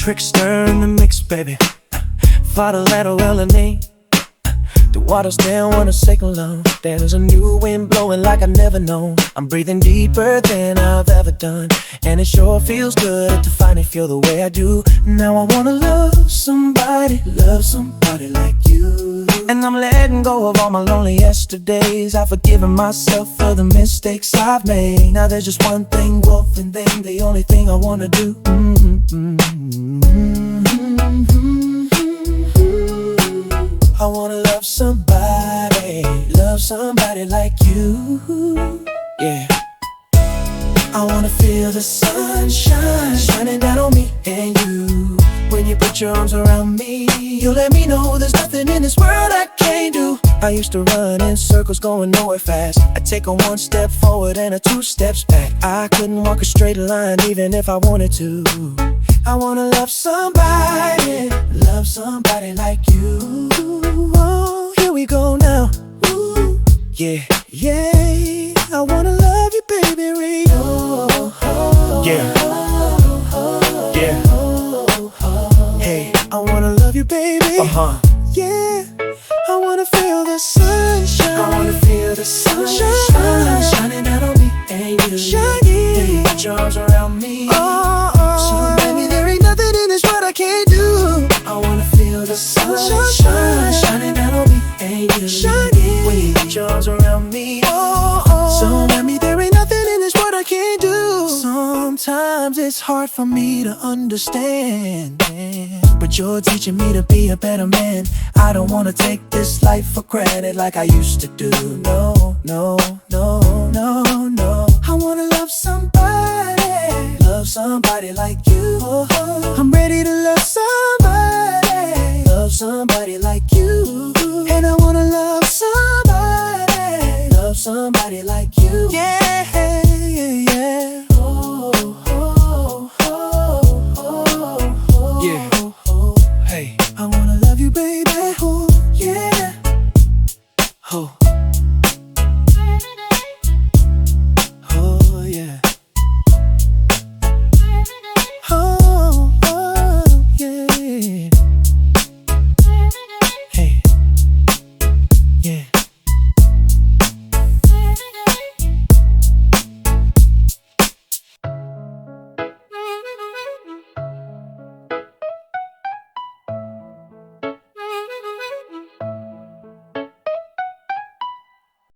Trikzta in the mix, baby. For the letter L&E. The water's down when it's sinking low. There's a new wind blowing like I never known. I'm breathing deeper than I've ever done, and it sure feels good to finally feel the way I do. Now I wanna love somebody like you. And I'm letting go of all my lonely yesterdays. I've forgiven myself for the mistakes I've made. Now there's just one thing, wolf and thing, the only thing I wanna do. I wanna love somebody like you. Yeah. I wanna feel the sunshine shining down on me and you. When you put your arms around me, you let me know there's nothing in this world I can't do. I used to run in circles going nowhere fast. I'd take a 1 step forward and a 2 steps back. I couldn't walk a straight line even if I wanted to. I wanna love somebody like you. Oh, here we go now. Ooh, yeah, yeah. I wanna love you, baby, Reed. Yeah, yeah. Hey, I wanna love you, baby. Yeah, I wanna feel the sunshine. I wanna feel the sunshine shining out on me and you. Shining, put your arms around me. So baby, there ain't nothing in this world I can't do. I wanna feel the sunshine shining out on me and you. Shining, when you put your arms around me. So baby, there ain't nothing in this world I can't do. Sometimes it's hard for me to understand, but you're teaching me to be a better man. I don't wanna take this life for granted like I used to do. No, no, no, no, no. I wanna love somebody like you. I'm ready to love somebody like you. And I wanna love somebody like you. Yeah.